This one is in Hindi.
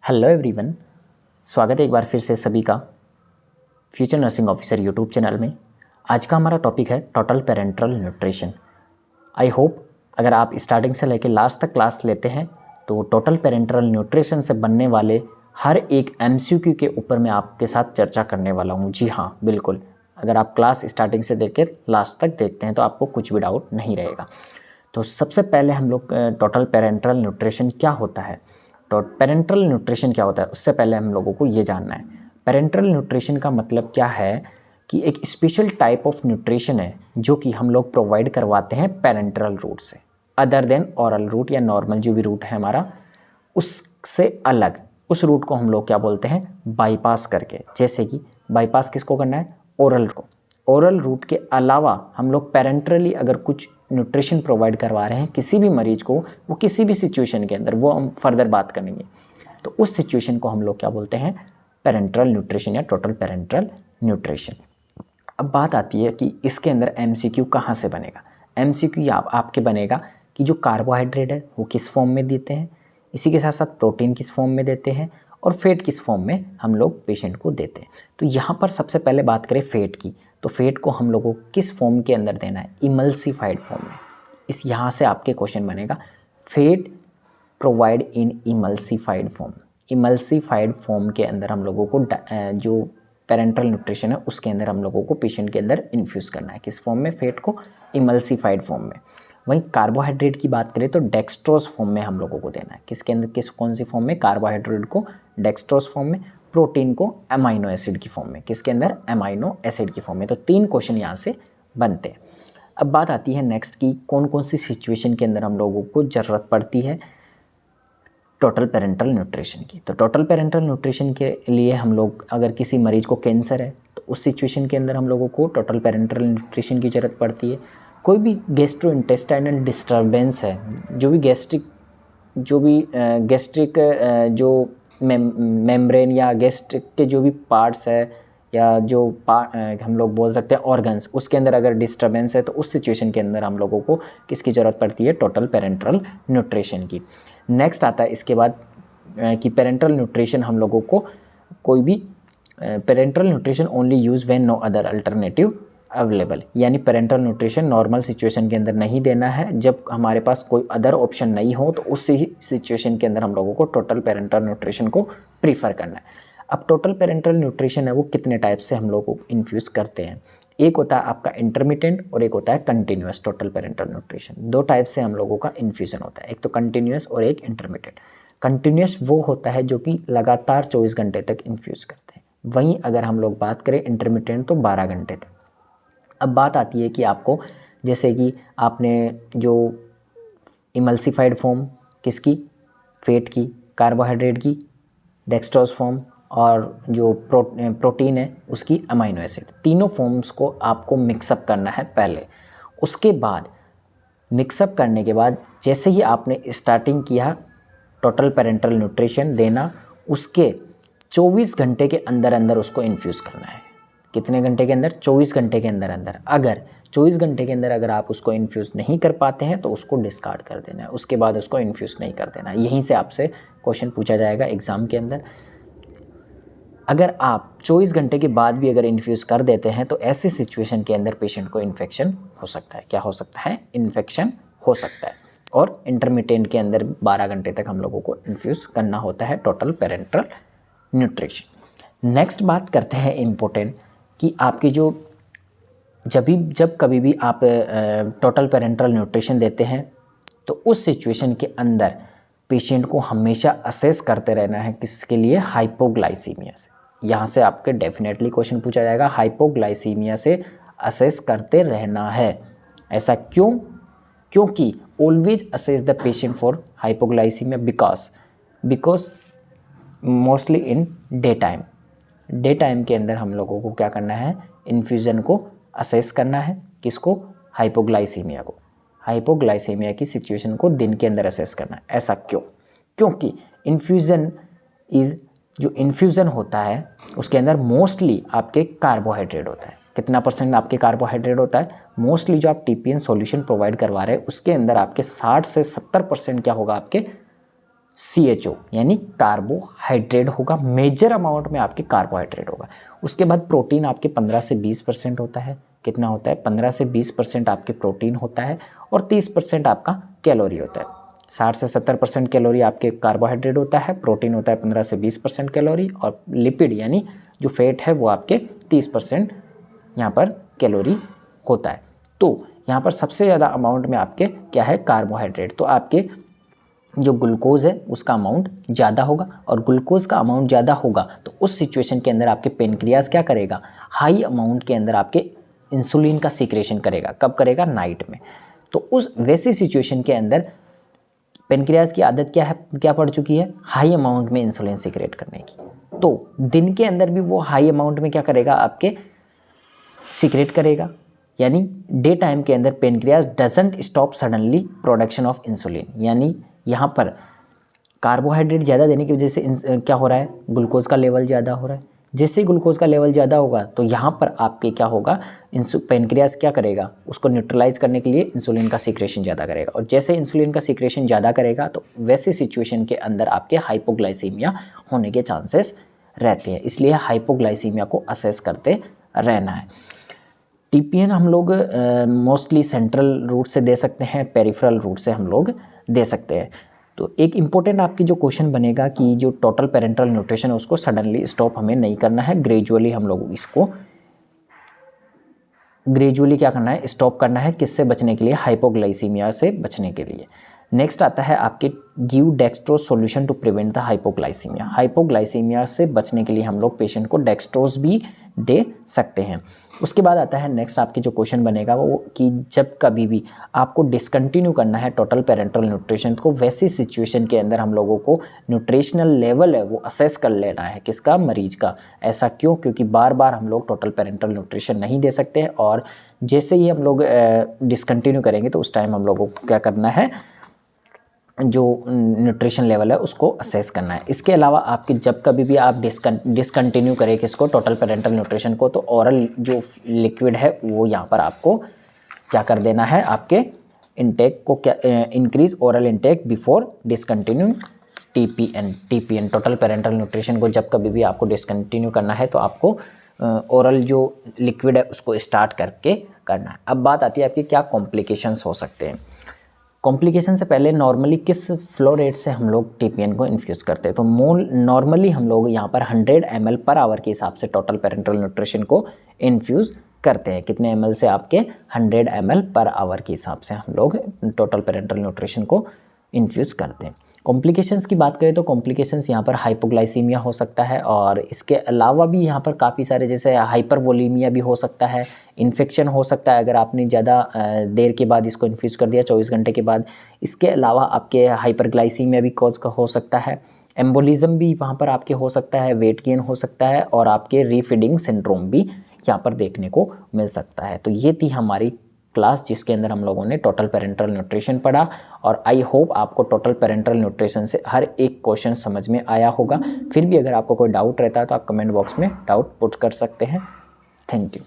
हेलो एवरीवन, स्वागत है एक बार फिर से सभी का future nursing officer YouTube channel में। आज का हमारा टॉपिक है total parental nutrition. I hope अगर आप स्टार्टिंग से लेकर लास्ट तक क्लास लेते हैं तो टोटल पेरेंटल न्यूट्रिशन से बनने वाले हर एक एमसीक्यू के ऊपर मैं आपके साथ चर्चा करने वाला हूँ। जी हाँ, बिल्कुल, अगर आप क्लास स्टार्टिंग से लेकर लास्ट तक देखते हैं तो आपको कुछ भी डाउट नहीं रहेगा। तो सबसे पहले हम लोग टोटल पेरेंटल न्यूट्रिशन क्या होता है, तो पेरेंटल न्यूट्रिशन क्या होता है, उससे पहले हम लोगों को ये जानना है। पेरेंटल न्यूट्रिशन का मतलब क्या है कि एक स्पेशल टाइप ऑफ न्यूट्रिशन है जो कि हम लोग प्रोवाइड करवाते हैं पेरेंटल रूट से, अदर देन ओरल रूट या नॉर्मल जो भी रूट है हमारा, उससे अलग उस रूट को हम लोग क्या बोलते हैं, बाईपास करके। जैसे कि बाईपास किसको करना है, ओरल को। ओरल रूट के अलावा हम लोग पेरेंटरली अगर कुछ न्यूट्रिशन प्रोवाइड करवा रहे हैं किसी भी मरीज को, वो किसी भी सिचुएशन के अंदर, वो हम फर्दर बात करेंगे, तो उस सिचुएशन को हम लोग क्या बोलते हैं, पेरेंटल न्यूट्रिशन या टोटल पेरेंटल न्यूट्रिशन। अब बात आती है कि इसके अंदर एमसीक्यू कहाँ से बनेगा। एमसीक्यू आपके बनेगा कि जो कार्बोहाइड्रेट है वो किस फॉर्म में देते हैं, इसी के साथ साथ प्रोटीन किस फॉर्म में देते हैं, और फैट किस फॉर्म में हम लोग पेशेंट को देते हैं। तो यहाँ पर सबसे पहले बात करें फैट की, तो फैट को हम लोगों को किस फॉर्म के अंदर देना है, इमल्सिफाइड फॉर्म में। इस यहाँ से आपके क्वेश्चन बनेगा, fat provide in emulsified form. Emulsified form के अंदर हम लोगों को जो पेरेंटल न्यूट्रिशन है उसके अंदर हम लोगों को पेशेंट के अंदर इन्फ्यूज़ करना है। किस फॉर्म में, फैट को इमल्सिफाइड फॉर्म में। वहीं कार्बोहाइड्रेट की बात करें तो डेक्सट्रोज फॉर्म में हम लोगों को देना है। किसके अंदर, कौन सी फॉर्म में, कार्बोहाइड्रेट को डेक्सट्रोज फॉर्म में, प्रोटीन को एमाइनो एसिड की फॉर्म में। किसके अंदर, एमाइनो एसिड की फॉर्म में। तो 3 क्वेश्चन यहाँ से बनते हैं। अब बात आती है नेक्स्ट की, कौन कौन सी सिचुएशन के अंदर हम लोगों को ज़रूरत पड़ती है टोटल पेरेंटल न्यूट्रिशन की। तो टोटल पेरेंटल न्यूट्रिशन के लिए हम लोग, अगर किसी मरीज को कैंसर है तो उस सिचुएशन के अंदर हम लोगों को टोटल पेरेंटल न्यूट्रिशन की ज़रूरत पड़ती है। कोई भी गैस्ट्रो इंटेस्टाइनल डिस्टर्बेंस है, जो भी गैस्ट्रिक जो मेम्ब्रेन या गैस्ट्रिक के जो भी पार्ट्स है, या जो हम लोग बोल सकते हैं ऑर्गन्स, उसके अंदर अगर डिस्टर्बेंस है तो उस सिचुएशन के अंदर हम लोगों को किसकी ज़रूरत पड़ती है, टोटल पेरेंटल न्यूट्रिशन की। नेक्स्ट आता है इसके बाद कि पेरेंटल न्यूट्रिशन हम लोगों को, कोई भी parental nutrition only use when no other alternative available, यानी पेरेंटल न्यूट्रिशन नॉर्मल सिचुएशन के अंदर नहीं देना है। जब हमारे पास कोई अदर ऑप्शन नहीं हो तो उस सिचुएशन के अंदर हम लोगों को टोटल पेरेंटल न्यूट्रिशन को प्रीफर करना है। अब टोटल पेरेंटल न्यूट्रिशन है वो कितने टाइप से हम लोग इन्फ्यूज़ करते हैं। एक होता है आपका इंटरमिटेंट और एक होता है continuous total parental nutrition. 2 type से हम लोगों का इन्फ्यूज़न होता है, एक तो कंटिन्यूस और एक इंटरमिटेंट। कंटिन्यूस वो होता है जो कि लगातार 24 घंटे तक इन्फ्यूज़ करते हैं। वहीं अगर हम लोग बात करें इंटरमिटेंट तो 12 घंटे तक। अब बात आती है कि आपको, जैसे कि आपने जो इमल्सिफाइड फॉर्म किसकी, फैट की, कार्बोहाइड्रेट की डेक्सट्रोज फॉर्म, और जो प्रोटीन है उसकी अमाइनो एसिड, तीनों फॉर्म्स को आपको मिक्सअप करना है पहले। उसके बाद मिक्सअप करने के बाद जैसे ही आपने स्टार्टिंग किया टोटल पेरेंटल न्यूट्रिशन देना, उसके 24 घंटे के अंदर अंदर उसको इन्फ्यूज़ करना है। कितने घंटे के अंदर, 24 घंटे के अंदर अंदर। अगर 24 घंटे के अंदर अगर आप उसको इन्फ्यूज़ नहीं कर पाते हैं तो उसको डिस्कार्ड कर देना है, उसके बाद उसको इन्फ्यूज़ नहीं कर देना है। यहीं से आपसे क्वेश्चन पूछा जाएगा एग्ज़ाम के अंदर। अगर आप 24 घंटे के बाद भी अगर इन्फ्यूज़ कर देते हैं तो ऐसे सिचुएशन के अंदर पेशेंट को इन्फेक्शन हो सकता है। क्या हो सकता है, इन्फेक्शन हो सकता है। और इंटरमिटेंट के अंदर 12 घंटे तक हम लोगों को इन्फ्यूज़ करना होता है टोटल पेरेंटल न्यूट्रिशन। नेक्स्ट बात करते हैं इम्पोर्टेंट कि आपकी जो जब कभी भी आप टोटल पेरेंटल न्यूट्रिशन देते हैं तो उस सिचुएशन के अंदर पेशेंट को हमेशा असेस करते रहना है, किसके लिए, हाइपोग्लाइसीमिया से। यहाँ से आपके डेफिनेटली क्वेश्चन पूछा जाएगा, हाइपोग्लाइसीमिया से असेस करते रहना है। ऐसा क्यों, क्योंकि always assess the patient for hypoglycaemia because mostly in day time के अंदर हम लोगों को क्या करना है, इन्फ्यूज़न को असेस करना है। किसको, हाइपोग्लाइसीमिया को। हाइपोग्लाइसीमिया की सिचुएशन को दिन के अंदर असेस करना है। ऐसा क्यों, क्योंकि जो इन्फ्यूज़न होता है उसके अंदर मोस्टली आपके कार्बोहाइड्रेट होता है। कितना % आपके कार्बोहाइड्रेट होता है, मोस्टली जो आप टीपीएन सॉल्यूशन प्रोवाइड करवा रहे हैं उसके अंदर आपके 60 से 70% क्या होगा, आपके CHO यानी कार्बोहाइड्रेट होगा, मेजर अमाउंट में आपके कार्बोहाइड्रेट होगा। उसके बाद प्रोटीन आपके 15 से 20% होता है। कितना होता है? 15 से 20% आपके प्रोटीन होता है और 30% आपका कैलोरी होता है। 60 से 70% कैलोरी आपके कार्बोहाइड्रेट होता है, प्रोटीन होता है 15 से 20% कैलोरी, और लिपिड यानी जो फैट है वो आपके 30% यहाँ पर कैलोरी होता है। तो यहाँ पर सबसे ज़्यादा अमाउंट में आपके क्या है? कार्बोहाइड्रेट। तो आपके जो ग्लूकोज है उसका अमाउंट ज़्यादा होगा, और ग्लूकोज का अमाउंट ज़्यादा होगा तो उस सिचुएशन के अंदर आपके पेनक्रियाज क्या करेगा? हाई अमाउंट के अंदर आपके इंसुलिन का सीक्रेशन करेगा। कब करेगा? नाइट में। तो उस वैसी सिचुएशन के अंदर पेनक्रियाज की आदत क्या है, क्या पड़ चुकी है? हाई अमाउंट में इंसुलिन सीक्रेट करने की। तो दिन के अंदर भी वो हाई अमाउंट में क्या करेगा? आपके सीक्रेट करेगा। यानी डे टाइम के अंदर pancreas doesn't stop suddenly production of insulin, यानी यहाँ पर कार्बोहाइड्रेट ज़्यादा देने की वजह से क्या हो रहा है? ग्लूकोज का लेवल ज़्यादा हो रहा है। जैसे ही ग्लूकोज का लेवल ज़्यादा होगा तो यहाँ पर आपके क्या होगा? पेनक्रियाज क्या करेगा? उसको न्यूट्रलाइज करने के लिए इंसुलिन का सीक्रेशन ज़्यादा करेगा, और जैसे इंसुलिन का सीक्रेशन ज़्यादा करेगा तो वैसे सिचुएशन के अंदर आपके हाइपोग्लाइसीमिया होने के चांसेस रहते हैं। इसलिए हाइपोग्लाइसीमिया को असेस करते रहना है। TPN हम लोग मोस्टली सेंट्रल रूट से दे सकते हैं, पेरिफेरल रूट से हम लोग दे सकते हैं। तो एक इम्पोर्टेंट आपकी जो क्वेश्चन बनेगा कि जो टोटल पेरेंटल न्यूट्रिशन है उसको सडनली स्टॉप हमें नहीं करना है, ग्रेजुअली हम लोग इसको ग्रेजुअली क्या करना है? स्टॉप करना है। किससे बचने के लिए? हाइपोग्लाइसीमिया से बचने के लिए। नेक्स्ट आता है आपके give dextrose solution to prevent the hypoglycaemia. Hypoglycaemia से बचने के लिए हम लोग पेशेंट को डेक्सट्रोज भी दे सकते हैं। उसके बाद आता है नेक्स्ट आपके जो क्वेश्चन बनेगा वो कि जब कभी भी आपको डिसकंटिन्यू करना है टोटल पेरेंटल न्यूट्रिशन को, वैसी सिचुएशन के अंदर हम लोगों को न्यूट्रिशनल लेवल है वो असेस कर लेना है। किसका? मरीज का। ऐसा क्यों? क्योंकि बार बार हम लोग टोटल पेरेंटल न्यूट्रिशन नहीं दे सकते हैं, और जैसे ही हम लोग डिसकंटिन्यू करेंगे तो उस टाइम हम लोगों को क्या करना है? जो न्यूट्रिशन लेवल है उसको असेस करना है। इसके अलावा आपके जब कभी भी आप डिसकंटिन्यू करें किसको? टोटल पेरेंटल न्यूट्रिशन को, तो ओरल जो लिक्विड है वो यहाँ पर आपको क्या कर देना है? आपके इनटेक को क्या increase oral intake before discontinue TPN total parental nutrition को जब कभी भी आपको डिसकंटिन्यू करना है तो आपको ओरल जो लिक्विड है उसको स्टार्ट करके करना है। अब बात आती है आपकी क्या कॉम्प्लिकेशंस हो सकते हैं। कॉम्प्लिकेशन से पहले नॉर्मली किस फ्लो रेट से हम लोग TPN को इन्फ्यूज़ करते हैं? तो नॉर्मली हम लोग यहाँ पर 100 ml पर आवर के हिसाब से टोटल पेरेंटल न्यूट्रिशन को इन्फ्यूज़ करते हैं। कितने ml से? आपके 100 ml पर आवर के हिसाब से हम लोग टोटल पेरेंटल न्यूट्रिशन को इन्फ्यूज़ करते हैं। कॉम्प्लिकेशंस की बात करें तो कॉम्प्लिकेशंस यहाँ पर हाइपोग्लाइसीमिया हो सकता है, और इसके अलावा भी यहाँ पर काफ़ी सारे जैसे हाइपरवोलीमिया भी हो सकता है, इन्फेक्शन हो सकता है अगर आपने ज़्यादा देर के बाद इसको इन्फ्यूज़ कर दिया 24 घंटे के बाद। इसके अलावा आपके हाइपरग्लाइसीमिया भी कॉज का हो सकता है, एम्बोलिज्म भी वहाँ पर आपके हो सकता है, वेट गेन हो सकता है, और आपके रीफीडिंग सिंड्रोम भी यहाँ पर देखने को मिल सकता है। तो ये थी हमारी क्लास जिसके अंदर हम लोगों ने टोटल पेरेंटल न्यूट्रिशन पढ़ा, और आई होप आपको टोटल पेरेंटल न्यूट्रिशन से हर एक क्वेश्चन समझ में आया होगा। फिर भी अगर आपको कोई डाउट रहता है तो आप कमेंट बॉक्स में डाउट पुट कर सकते हैं। Thank you.